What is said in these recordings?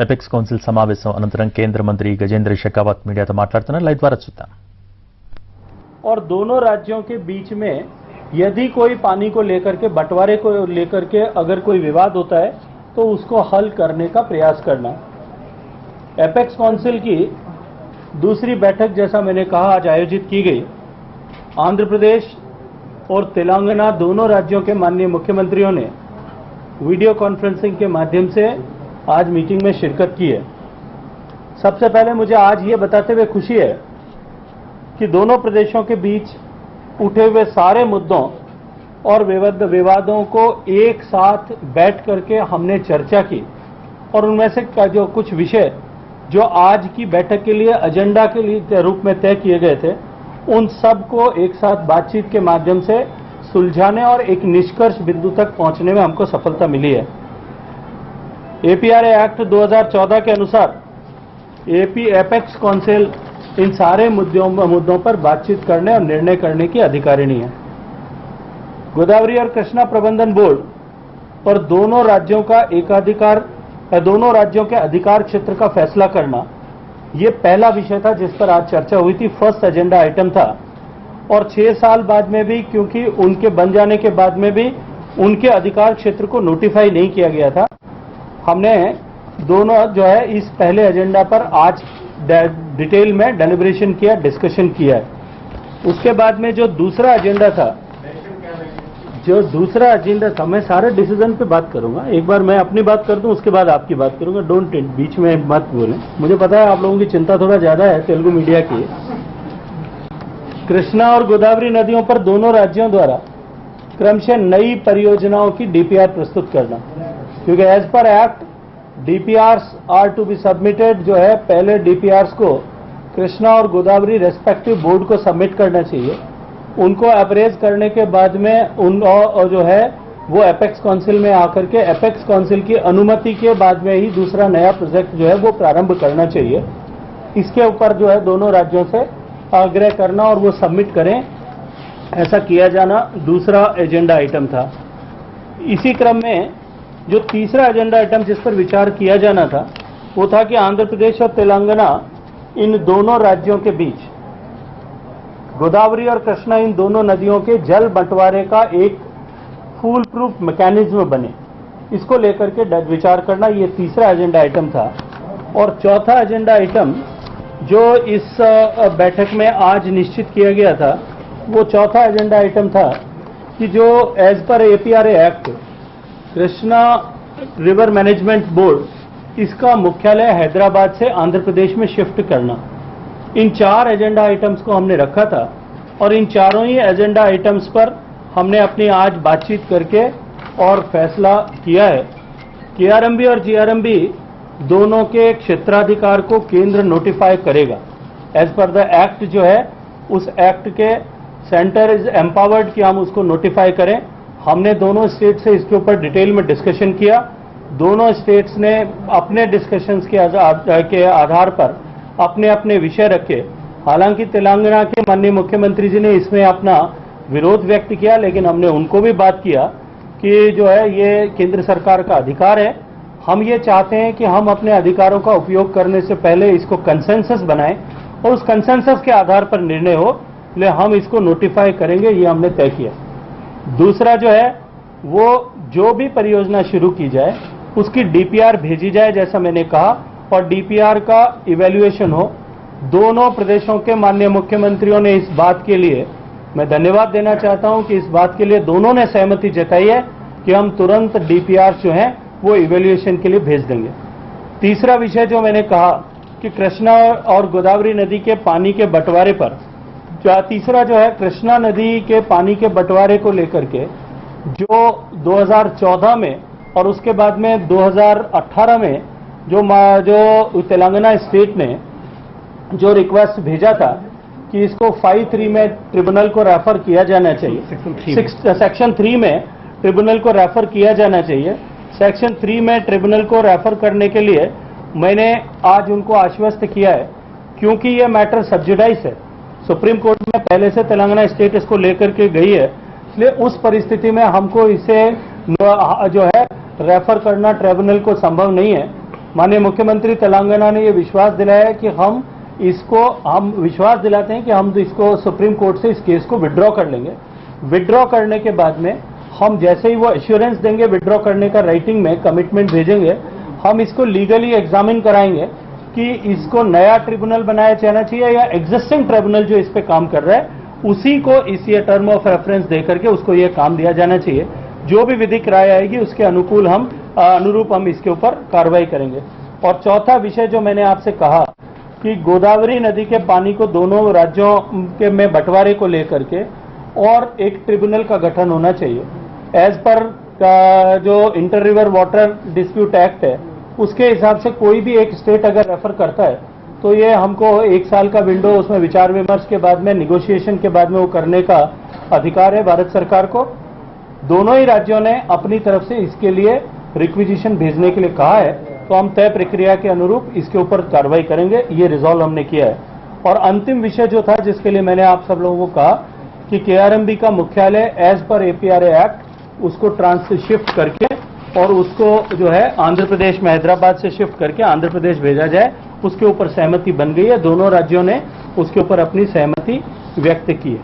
Apex council సమావేశం అనంతరం కేంద్ర మంత్రి గజేంద్ర షెకావత్ మీడియాతో మాట్లాడుతున్నారు. లైవ్ ద్వారా చూద్దాం. और दोनों राज्यों के बीच में यदि कोई पानी को लेकर के बंटवारे को लेकर के अगर कोई विवाद होता है तो उसको हल करने का प्रयास करना. एपेक्स काउंसिल की दूसरी बैठक जैसा मैंने कहा आज आयोजित की गई. आंध्र प्रदेश और तेलंगाना दोनों राज्यों के माननीय मुख्यमंत्रियों ने वीडियो कॉन्फ्रेंसिंग के माध्यम से आज मीटिंग में शिरकत की है. सबसे पहले मुझे आज ये बताते हुए खुशी है कि दोनों प्रदेशों के बीच उठे हुए सारे मुद्दों और विवादों को एक साथ बैठ करके हमने चर्चा की और उनमें से जो कुछ विषय जो आज की बैठक के लिए एजेंडा के लिए रूप में तय किए गए थे उन सब को एक साथ बातचीत के माध्यम से सुलझाने और एक निष्कर्ष बिंदु तक पहुंचने में हमको सफलता मिली है. एपीआरए एक्ट 2014 के अनुसार एपेक्स काउंसिल इन सारे मुद्दों पर बातचीत करने और निर्णय करने की अधिकारिणी है. गोदावरी और कृष्णा प्रबंधन बोर्ड और दोनों राज्यों के अधिकार क्षेत्र का फैसला करना ये पहला विषय था जिस पर आज चर्चा हुई थी. फर्स्ट एजेंडा आइटम था और 6 साल बाद में भी क्योंकि उनके बन जाने के बाद में भी उनके अधिकार क्षेत्र को नोटिफाई नहीं किया गया था. हमने दोनों जो है इस पहले एजेंडा पर आज डिटेल में डेलिब्रेशन किया, डिस्कशन किया है. उसके बाद में जो दूसरा एजेंडा था मैं सारे डिसीजन पे बात करूंगा. एक बार मैं अपनी बात कर दूं उसके बाद आपकी बात करूंगा. डोंट बीच में मत बोलें. मुझे पता है आप लोगों की चिंता थोड़ा ज्यादा है तेलुगु मीडिया की. कृष्णा और गोदावरी नदियों पर दोनों राज्यों द्वारा क्रमशः नई परियोजनाओं की डीपीआर प्रस्तुत करना, क्योंकि as per act DPRs are to be submitted जो है पहले डीपीआर्स को कृष्णा और गोदावरी रेस्पेक्टिव बोर्ड को सबमिट करना चाहिए. उनको अप्रेज करने के बाद में उन जो है वो एपेक्स काउंसिल में आकर के एपेक्स काउंसिल की अनुमति के बाद में ही दूसरा नया प्रोजेक्ट जो है वो प्रारंभ करना चाहिए. इसके ऊपर जो है दोनों राज्यों से आग्रह करना और वो सबमिट करें, ऐसा किया जाना दूसरा एजेंडा आइटम था. इसी क्रम में जो तीसरा एजेंडा आइटम जिस पर विचार किया जाना था वो था कि आंध्र प्रदेश और तेलंगाना इन दोनों राज्यों के बीच गोदावरी और कृष्णा इन दोनों नदियों के जल बंटवारे का एक फूल प्रूफ मैकेनिज्म बने, इसको लेकर के विचार करना, ये तीसरा एजेंडा आइटम था. और चौथा एजेंडा आइटम जो इस बैठक में आज निश्चित किया गया था वो चौथा एजेंडा आइटम था कि जो as per APRA act Krishna river management board इसका मुख्यालय हैदराबाद से आंध्र प्रदेश में शिफ्ट करना. इन 4 एजेंडा आइटम्स को हमने रखा था और इन चारों ही एजेंडा आइटम्स पर हमने अपनी आज बातचीत करके और फैसला किया है. केआरएमबी और जीआरएमबी दोनों के क्षेत्राधिकार को केंद्र नोटिफाई करेगा. एज पर द एक्ट जो है उस एक्ट के सेंटर इज एम्पावर्ड कि हम उसको नोटिफाई करें. हमने दोनों स्टेट से इसके ऊपर डिटेल में डिस्कशन किया. दोनों स्टेट्स ने अपने डिस्कशंस के आधार पर अपने अपने विषय रखे. हालांकि तेलंगाना के माननीय मुख्यमंत्री जी ने इसमें अपना विरोध व्यक्त किया, लेकिन हमने उनको भी बात किया कि जो है ये केंद्र सरकार का अधिकार है. हम ये चाहते हैं कि हम अपने अधिकारों का उपयोग करने से पहले इसको कंसेंसस बनाएं और उस कंसेंसस के आधार पर निर्णय हो, इसलिए हम इसको नोटिफाई करेंगे, ये हमने तय किया. दूसरा जो है वो जो भी परियोजना शुरू की जाए उसकी डीपीआर भेजी जाए जैसा मैंने कहा, और डीपीआर का इवैल्यूएशन हो. दोनों प्रदेशों के माननीय मुख्यमंत्रियों ने इस बात के लिए मैं धन्यवाद देना चाहता हूं कि इस बात के लिए दोनों ने सहमति जताई है कि हम तुरंत डीपीआर जो है वो इवैल्यूएशन के लिए भेज देंगे. तीसरा विषय जो मैंने कहा कि कृष्णा और गोदावरी नदी के पानी के बंटवारे पर, तीसरा जो है कृष्णा नदी के पानी के बंटवारे को लेकर के जो 2014 में और उसके बाद में 2018 में जो तेलंगाना स्टेट ने जो रिक्वेस्ट भेजा था कि इसको 5(3) में ट्रिब्यूनल को रेफर किया जाना चाहिए, सेक्शन 3 में ट्रिब्यूनल को रेफर किया जाना चाहिए. सेक्शन 3 में ट्रिब्यूनल को रेफर करने के लिए मैंने आज उनको आश्वस्त किया है, क्योंकि ये मैटर सब्जुडाइज है. सुप्रीम कोर्ट में पहले से तेलंगाना स्टेट इसको लेकर के गई है, इसलिए उस परिस्थिति में हमको इसे जो है रेफर करना ट्रिब्यूनल को संभव नहीं है. माननीय मुख्यमंत्री तेलंगाना ने ये विश्वास दिलाया कि हम विश्वास दिलाते हैं कि हम इसको सुप्रीम कोर्ट से इस केस को विड्रॉ कर लेंगे। विड्रॉ करने के बाद में हम जैसे ही वो एश्योरेंस देंगे विड्रॉ करने का, राइटिंग में कमिटमेंट भेजेंगे, हम इसको लीगली एग्जामिन कराएंगे कि इसको नया ट्रिब्यूनल बनाया जाना चाहिए या एग्जिस्टिंग ट्रिब्यूनल जो इस पे काम कर रहा है उसी को इस ये टर्म ऑफ रेफरेंस देकर के उसको ये काम दिया जाना चाहिए। जो भी विधिक राय आएगी उसके अनुरूप हम इसके ऊपर कार्रवाई करेंगे। और चौथा विषय जो मैंने आपसे कहा कि गोदावरी नदी के पानी को दोनों राज्यों के में बंटवारे को लेकर के और एक ट्रिब्यूनल का गठन होना चाहिए। एज पर जो inter river water dispute act है उसके हिसाब से कोई भी एक स्टेट अगर रेफर करता है तो ये हमको 1 साल का विंडो उसमें विचार विमर्श के बाद में, निगोशिएशन के बाद में वो करने का अधिकार है भारत सरकार को। दोनों ही राज्यों ने अपनी तरफ से इसके लिए रिक्विजिशन भेजने के लिए कहा है, तो हम तय प्रक्रिया के अनुरूप इसके ऊपर कार्रवाई करेंगे, ये रिजॉल्व हमने किया है। और अंतिम विषय जो था जिसके लिए मैंने आप सब लोगों को कहा कि केआरएमबी का मुख्यालय एज पर एपीआरए एक्ट उसको शिफ्ट करके और उसको जो है आंध्र प्रदेश में हैदराबाद से शिफ्ट करके आंध्र प्रदेश भेजा जाए, उसके ऊपर सहमति बन गई है। दोनों राज्यों ने उसके ऊपर अपनी सहमति व्यक्त की है।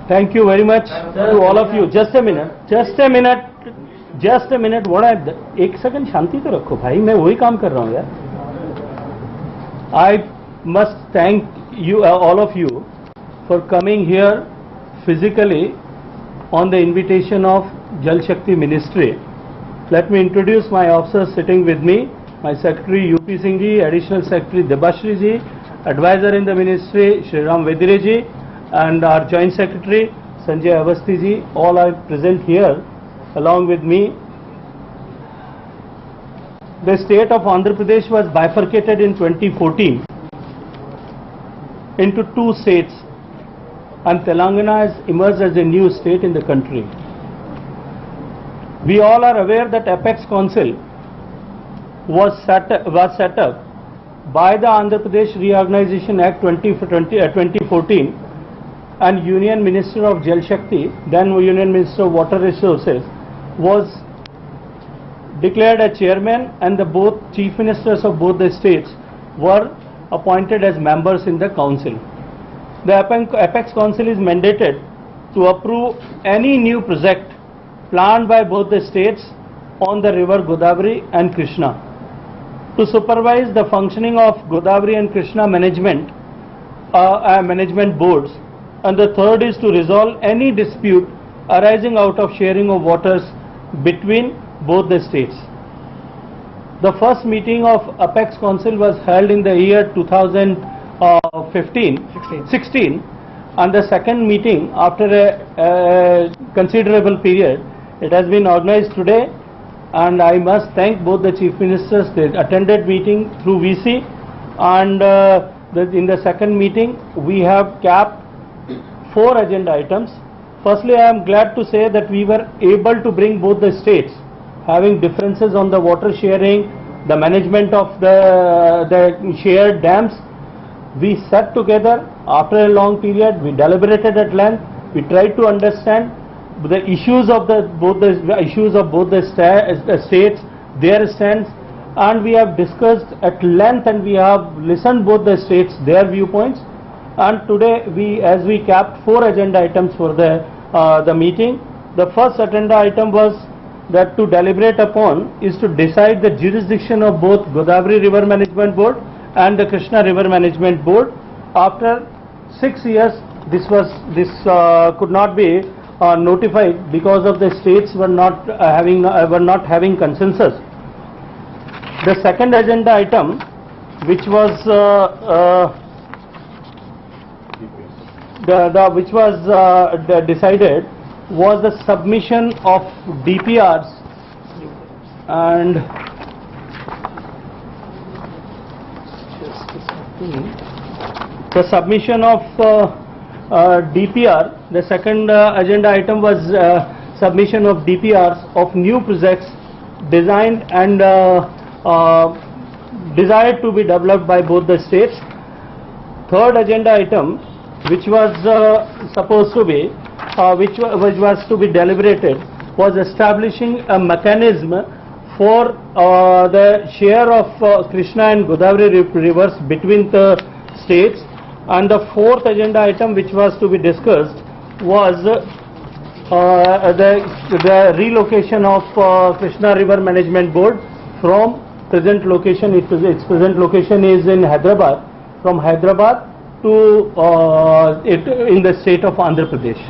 Thank you very much to all of you. Just a minute एक सेकंड शांति तो रखो भाई, मैं वही काम कर रहा हूं यार। I must thank you all of you for coming here physically on the invitation of Jal Shakti Ministry. Let me introduce my officers sitting with me, my Secretary UP Singh ji, Additional Secretary Debashri ji, Advisor in the Ministry Shriram Vedire ji, and our Joint Secretary Sanjay Avasthi ji. All are present here along with me. The state of Andhra Pradesh was bifurcated in 2014 into 2 states, and Telangana has emerged as a new state in the country. We all are aware that Apex Council was set up by the Andhra Pradesh Reorganization Act 2014, and Union Minister of Jal Shakti, then Union Minister of Water Resources, was declared a chairman, and the both chief ministers of both the states were appointed as members in the council. The Apex Council is mandated to approve any new project planned by both the states on the river Godavari and Krishna, to supervise the functioning of Godavari and Krishna management boards, and the third is to resolve any dispute arising out of sharing of waters between both the states. The first meeting of Apex Council was held in the year 2016, and the second meeting after a considerable period, it has been organized today, and I must thank both the chief ministers. They attended meeting through VC, and in the second meeting we have capped 4 agenda items. Firstly, I am glad to say that we were able to bring both the states having differences on the water sharing, the management of the shared dams. We sat together after a long period, we deliberated at length, we tried to understand the issues of both the states, their stands, and we have discussed at length, and we have listened both the states, their viewpoints. And today as we capped 4 agenda items for the meeting. The first agenda item was that to deliberate upon is to decide the jurisdiction of both Godavari River Management Board and the Krishna River Management Board. After 6 years, this could not be notified because of the states were not having consensus. The second agenda item, which was decided, was the submission of DPRs and the submission of DPR. The second agenda item was submission of DPRs of new projects designed and desired to be developed by both the states. Third agenda item, which was supposed to be which was to be deliberated, was establishing a mechanism for the share of Krishna and Godavari rivers between the states. And the fourth agenda item which was to be discussed was the relocation of Krishna River Management Board from present location. Its present location is in Hyderabad, from Hyderabad to in the state of Andhra Pradesh.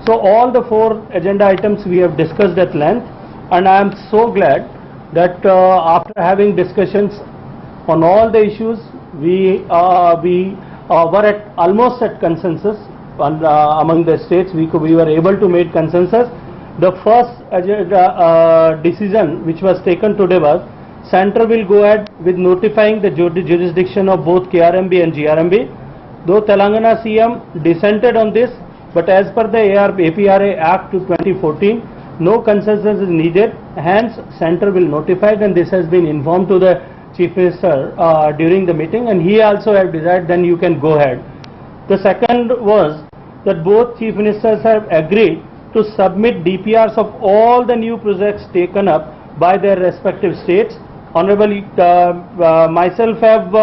So all the four agenda items we have discussed at length, and I am so glad that after having discussions on all the issues, we were at almost at consensus among the states. We were able to make consensus. The first decision which was taken today was Center will go ahead with notifying the jurisdiction of both KRMB and GRMB. Though Telangana CM dissented on this, but as per the APRA Act 2014, no consensus is needed. Hence, Center will notify, and this has been informed to the Chief Minister during the meeting, and he also have desired then you can go ahead. The second was that both Chief Ministers have agreed to submit DPRs of all the new projects taken up by their respective states. Honorable myself have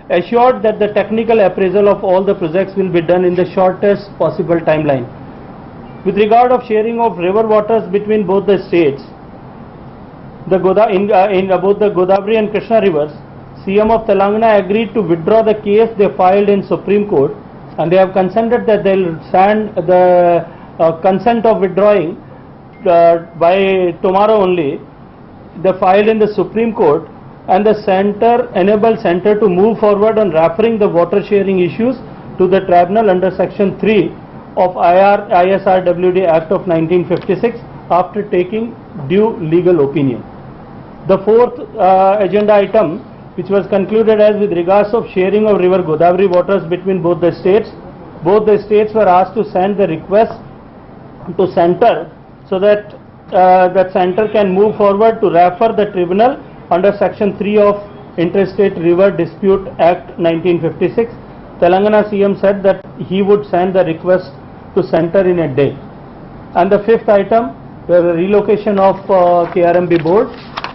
assured that the technical appraisal of all the projects will be done in the shortest possible timeline. With regard of sharing of river waters between both the states, in both the Godavari and Krishna rivers, CM of Telangana agreed to withdraw the case they filed in Supreme Court, and they have consented that they will send the consent of withdrawing by tomorrow only. They filed in the Supreme Court, and the Center enabled Center to move forward on referring the water sharing issues to the tribunal under Section 3 of ISRWD Act of 1956 after taking due legal opinion. The fourth agenda item, which was concluded as with regards of sharing of river Godavari waters between both the states were asked to send the request to Center so that that Center can move forward to refer the tribunal under Section 3 of Interstate River Dispute Act 1956. Telangana CM said that he would send the request to Center in a day. And the fifth item, the relocation of KRMB board,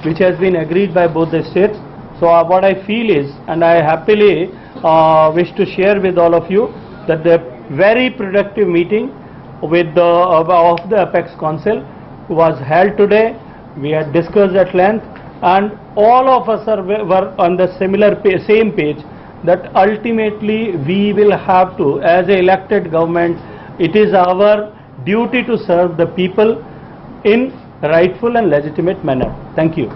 which has been agreed by both the states. So what I feel is, and I happily wish to share with all of you, that the very productive meeting with of the Apex Council was held today. We had discussed at length, and all of us were on the same page, that ultimately we will have to, as an elected government, it is our duty to serve the people in rightful and legitimate manner. Thank you.